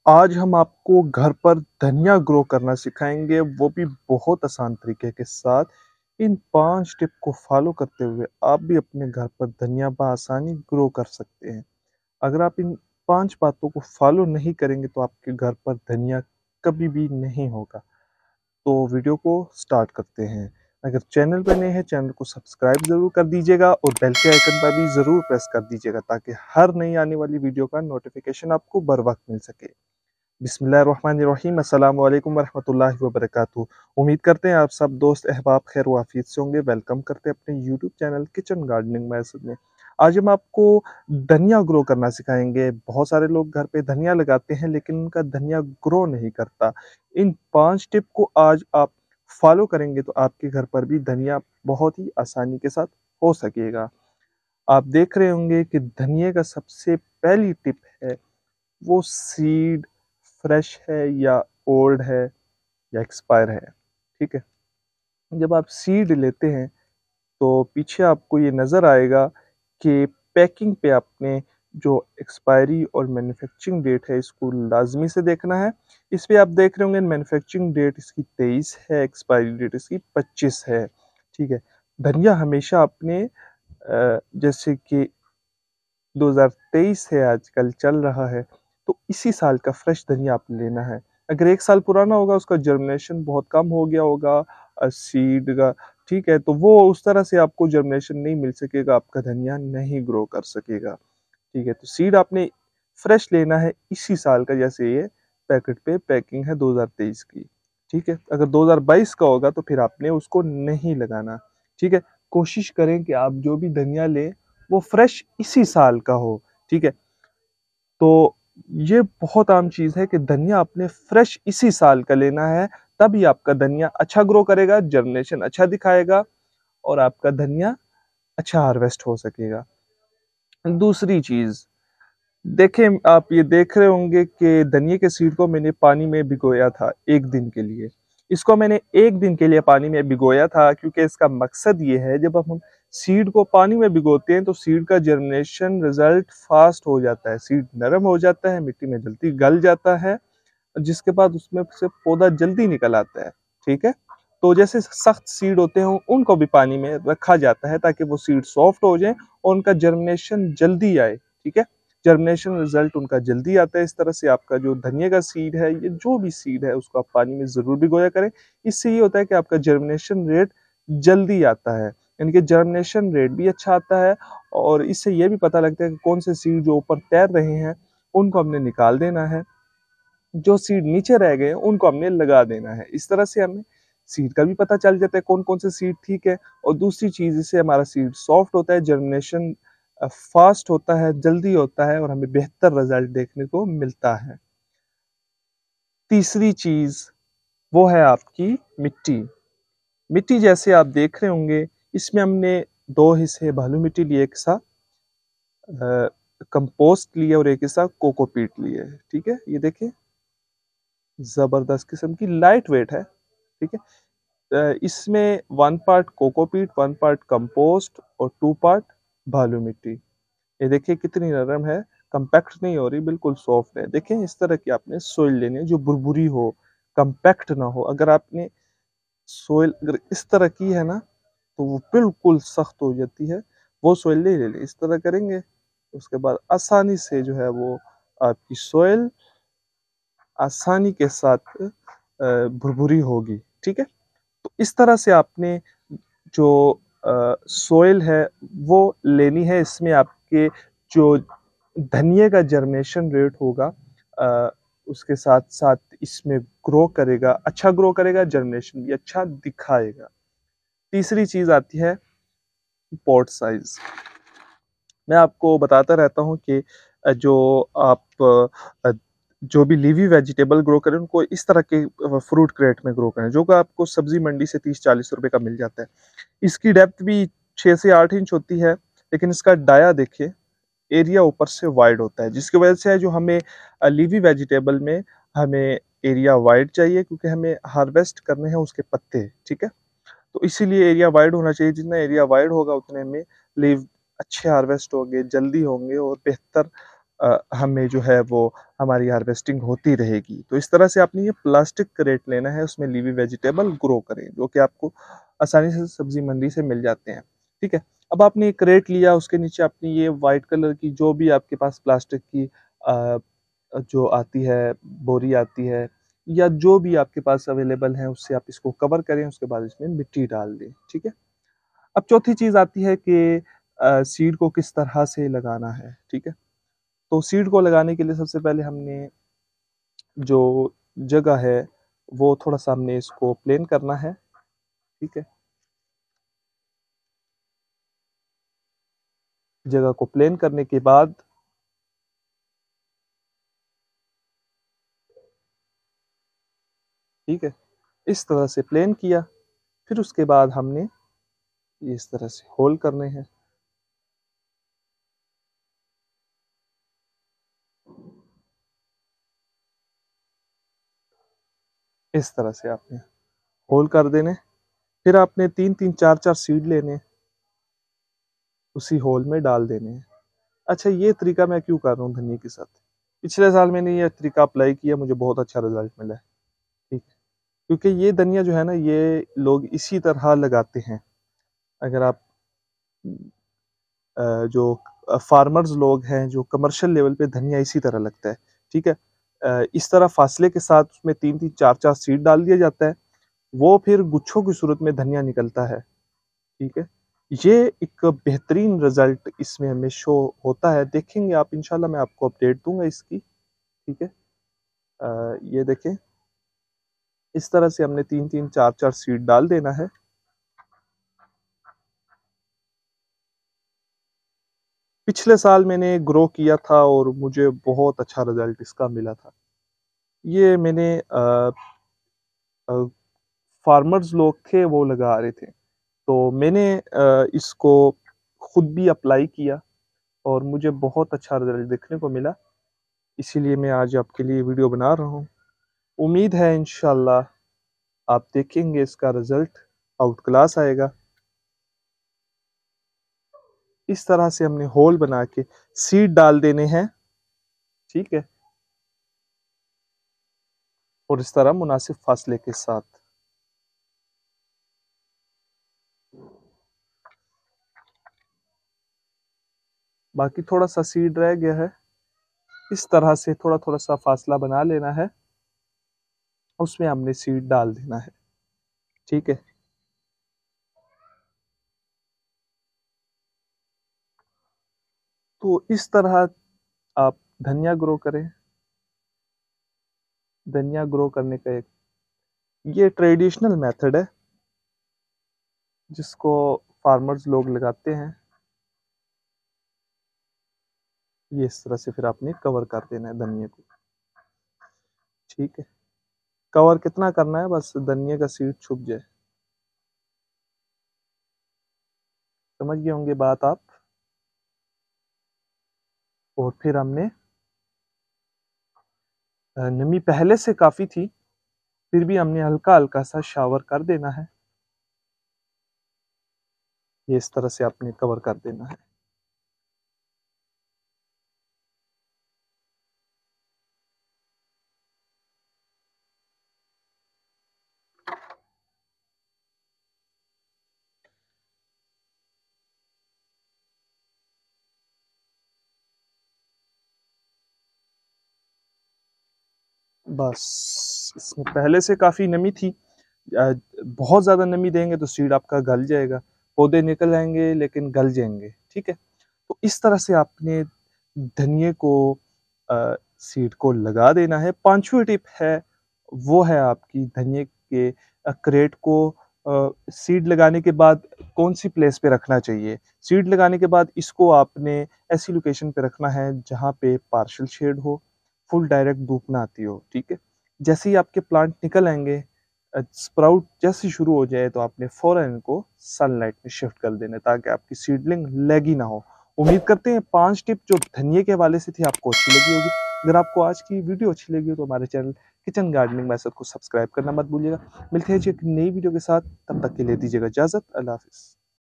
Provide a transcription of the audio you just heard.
आज हम आपको घर पर धनिया ग्रो करना सिखाएंगे, वो भी बहुत आसान तरीके के साथ। इन 5 टिप को फॉलो करते हुए आप भी अपने घर पर धनिया बआसानी ग्रो कर सकते हैं। अगर आप इन 5 बातों को फॉलो नहीं करेंगे तो आपके घर पर धनिया कभी भी नहीं होगा। तो वीडियो को स्टार्ट करते हैं। अगर चैनल पर नए हैं, चैनल को सब्सक्राइब ज़रूर कर दीजिएगा और बेल के आइकन पर भी ज़रूर प्रेस कर दीजिएगा ताकि हर नई आने वाली वीडियो का नोटिफिकेशन आपको बर वक्त मिल सके। बिस्मिल्लाहिर्रहमानिर्रहीम, अस्सलाम वालेकुम वरहमतुल्लाहि वबरकातुहू। उम्मीद करते हैं आप सब दोस्त अहबाब खैर वाफियत से होंगे। वेलकम करते हैं अपने YouTube channel kitchen gardening method में। आज हम आपको धनिया ग्रो करना सिखाएंगे। बहुत सारे लोग घर पे धनिया लगाते हैं लेकिन उनका धनिया ग्रो नहीं करता। इन 5 टिप को आज आप फॉलो करेंगे तो आपके घर पर भी धनिया बहुत ही आसानी के साथ हो सकेगा। आप देख रहे होंगे कि धनिया का सबसे पहली टिप है, वो सीड फ्रेश है या ओल्ड है या एक्सपायर है। ठीक है, जब आप सीड लेते हैं तो पीछे आपको ये नज़र आएगा कि पैकिंग पे आपने जो एक्सपायरी और मैन्युफैक्चरिंग डेट है इसको लाजमी से देखना है। इस पे आप देख रहे होंगे मैन्युफैक्चरिंग डेट इसकी 23 है, एक्सपायरी डेट इसकी 25 है। ठीक है, धनिया हमेशा अपने जैसे कि 2023 है आजकल चल रहा है, तो इसी साल का फ्रेश धनिया आपने लेना है। अगर 1 साल पुराना होगा उसका जर्मिनेशन बहुत कम हो गया होगा सीड का, ठीक है, तो वो उस तरह से आपको जर्मिनेशन नहीं मिल सकेगा, आपका धनिया नहीं ग्रो कर सकेगा। ठीक है, तो सीड आपने फ्रेश लेना है इसी साल का, जैसे ये पैकेट पे पैकिंग है 2023 की। ठीक है, अगर 2022 का होगा तो फिर आपने उसको नहीं लगाना। ठीक है, कोशिश करें कि आप जो भी धनिया लें वो फ्रेश इसी साल का हो। ठीक है, तो ये बहुत आम चीज है कि धनिया आपने फ्रेश इसी साल का लेना है, तभी आपका धनिया अच्छा ग्रो करेगा, जर्मिनेशन अच्छा दिखाएगा और आपका धनिया अच्छा हार्वेस्ट हो सकेगा। दूसरी चीज, देखें, आप ये देख रहे होंगे कि धनिया के सीड को मैंने पानी में भिगोया था 1 दिन के लिए। इसको मैंने 1 दिन के लिए पानी में भिगोया था क्योंकि इसका मकसद ये है, जब हम सीड को पानी में भिगोते हैं तो सीड का जर्मिनेशन रिजल्ट फास्ट हो जाता है, सीड नरम हो जाता है, मिट्टी में जल्दी गल जाता है, जिसके बाद उसमें से पौधा जल्दी निकल आता है। ठीक है, तो जैसे सख्त सीड होते हैं उनको भी पानी में रखा जाता है ताकि वो सीड सॉफ्ट हो जाए और उनका जर्मिनेशन जल्दी आए। ठीक है, जर्मिनेशन रिजल्ट उनका जल्दी आता है। इस तरह से आपका जो धनिया का सीड है, ये जो भी सीड है उसको आप पानी में जरूर भिगोया करें। इससे ये होता है कि आपका जर्मिनेशन रेट जल्दी आता है, यानी कि जर्मिनेशन रेट भी अच्छा आता है और इससे ये भी पता लगता है कि कौन से सीड जो ऊपर तैर रहे हैं उनको हमने निकाल देना है, जो सीड नीचे रह गए उनको हमने लगा देना है। इस तरह से हमें सीड का भी पता चल जाता है कौन कौन से सीड ठीक है। और दूसरी चीज, इससे हमारा सीड सॉफ्ट होता है, जर्मिनेशन फास्ट होता है, जल्दी होता है और हमें बेहतर रिजल्ट देखने को मिलता है। तीसरी चीज वो है आपकी मिट्टी। मिट्टी जैसे आप देख रहे होंगे, इसमें हमने 2 हिस्से बालू मिट्टी लिए, एक हिस्सा कंपोस्ट लिए और एक हिस्सा कोकोपीट लिए। ठीक है, ये देखिए जबरदस्त किस्म की लाइट वेट है। ठीक है, इसमें 1 पार्ट कोकोपीट, 1 पार्ट कंपोस्ट और 2 पार्ट बालू मिट्टी। ये देखिए कितनी नरम है, कंपैक्ट नहीं हो रही, बिल्कुल सॉफ्ट है। देखें, इस तरह की आपने सोइल लेनी है जो बुरबुरी हो, कंपैक्ट ना हो। अगर आपने सोइल अगर इस तरह की है ना तो वो बिल्कुल सख्त हो जाती है, वो सोइल नहीं ले इस तरह करेंगे, उसके बाद आसानी से जो है वो आपकी सोइल आसानी के साथ भुरभुरी होगी। ठीक है, तो इस तरह से आपने जो सोइल है वो लेनी है। इसमें आपके जो धनिया का जर्मिनेशन रेट होगा उसके साथ साथ इसमें ग्रो करेगा, अच्छा ग्रो करेगा, जर्मिनेशन भी अच्छा दिखाएगा। तीसरी चीज आती है पॉट साइज। मैं आपको बताता रहता हूँ कि जो आप जो भी लीवी वेजिटेबल ग्रो करें उनको इस तरह के फ्रूट क्रेट में ग्रो करें, जो कि आपको सब्जी मंडी से 30-40 रुपए का मिल जाता है। इसकी डेप्थ भी 6 से 8 इंच होती है, लेकिन इसका डाया देखिए, एरिया ऊपर से वाइड होता है, जिसकी वजह से है जो हमें लीवी वेजिटेबल में हमें एरिया वाइड चाहिए क्योंकि हमें हार्वेस्ट करने हैं उसके पत्ते। ठीक है, तो इसीलिए एरिया वाइड होना चाहिए। जितना एरिया वाइड होगा उतने में लीव अच्छे हार्वेस्ट होंगे, जल्दी होंगे और बेहतर हमें जो है वो हमारी हार्वेस्टिंग होती रहेगी। तो इस तरह से आपने ये प्लास्टिक क्रेट लेना है, उसमें लीवी वेजिटेबल ग्रो करें, जो कि आपको आसानी से सब्जी मंडी से मिल जाते हैं। ठीक है, अब आपने एक क्रेट लिया, उसके नीचे आपने ये वाइट कलर की जो भी आपके पास प्लास्टिक की जो आती है, बोरी आती है, या जो भी आपके पास अवेलेबल है, उससे आप इसको कवर करें। उसके बाद इसमें मिट्टी डाल दें। ठीक है, अब चौथी चीज आती है कि सीड को किस तरह से लगाना है। ठीक है, तो सीड को लगाने के लिए सबसे पहले हमने जो जगह है वो थोड़ा सा हमने इसको प्लेन करना है। ठीक है, जगह को प्लेन करने के बाद ठीक है, इस तरह से प्लेन किया, फिर उसके बाद हमने इस तरह से होल करने हैं। इस तरह से आपने होल कर देने, फिर आपने तीन तीन चार चार सीड लेने, उसी होल में डाल देने हैं। अच्छा, ये तरीका मैं क्यों कर रहा हूँ धनिया के साथ? पिछले साल मैंने ये तरीका अप्लाई किया, मुझे बहुत अच्छा रिजल्ट मिला है। ठीक है, क्योंकि ये धनिया जो है ना, ये लोग इसी तरह लगाते हैं। अगर आप जो फार्मर्स लोग हैं, जो कमर्शियल लेवल पे धनिया इसी तरह लगता है। ठीक है, इस तरह फासले के साथ उसमें तीन तीन चार चार सीड डाल दिया जाता है, वो फिर गुच्छों की सूरत में धनिया निकलता है। ठीक है, ये एक बेहतरीन रिजल्ट इसमें हमें शो होता है। देखेंगे आप, इंशाल्लाह मैं आपको अपडेट दूंगा इसकी। ठीक है, ये देखें, इस तरह से हमने तीन तीन चार चार सीड डाल देना है। पिछले साल मैंने ग्रो किया था और मुझे बहुत अच्छा रिजल्ट इसका मिला था। ये मैंने फार्मर्स लोग थे वो लगा रहे थे, तो मैंने इसको खुद भी अप्लाई किया और मुझे बहुत अच्छा रिजल्ट देखने को मिला। इसीलिए मैं आज आपके लिए वीडियो बना रहा हूँ। उम्मीद है इंशाल्लाह आप देखेंगे इसका रिजल्ट आउट क्लास आएगा। इस तरह से हमने होल बना के सीड डाल देने हैं। ठीक है, और इस तरह मुनासिब फासले के साथ। बाकी थोड़ा सा सीड रह गया है, इस तरह से थोड़ा थोड़ा सा फासला बना लेना है, उसमें हमने सीड डाल देना है। ठीक है, तो इस तरह आप धनिया ग्रो करें। धनिया ग्रो करने का एक ये ट्रेडिशनल मेथड है जिसको फार्मर्स लोग लगाते हैं। ये इस तरह से फिर आपने कवर कर देना है धनिया को। ठीक है, कवर कितना करना है, बस धनिया का सीड छुप जाए। समझ गए होंगे बात आप। और फिर हमने नमी पहले से काफी थी, फिर भी हमने हल्का हल्का सा शावर कर देना है। ये इस तरह से आपने कवर कर देना है। बस इसमें पहले से काफी नमी थी। बहुत ज्यादा नमी देंगे तो सीड आपका गल जाएगा, पौधे निकल आएंगे लेकिन गल जाएंगे। ठीक है, तो इस तरह से आपने धनिए को सीड को लगा देना है। पांचवी टिप है, वो है आपकी धनिए के क्रेट को सीड लगाने के बाद कौन सी प्लेस पे रखना चाहिए। सीड लगाने के बाद इसको आपने ऐसी लोकेशन पे रखना है जहाँ पे पार्शियल शेड हो, फुल डायरेक्ट धूप ना आती हो। ठीक है, जैसे ही आपके प्लांट निकल आएंगे, स्प्राउट जैसे शुरू हो जाए, तो आपने फौरन इनको सनलाइट में शिफ्ट कर देना ताकि आपकी सीडलिंग लैगी ना हो। उम्मीद करते हैं 5 टिप जो धनिए के हवाले से थी आपको अच्छी लगी होगी। अगर आपको आज की वीडियो अच्छी लगी हो तो हमारे चैनल किचन गार्डनिंग मैथड को सब्सक्राइब करना मत भूलिएगा। मिलते हैं जी एक नई वीडियो के साथ, तब तक के लिए दीजिएगा इजाजत। अल्लाह हाफिज़।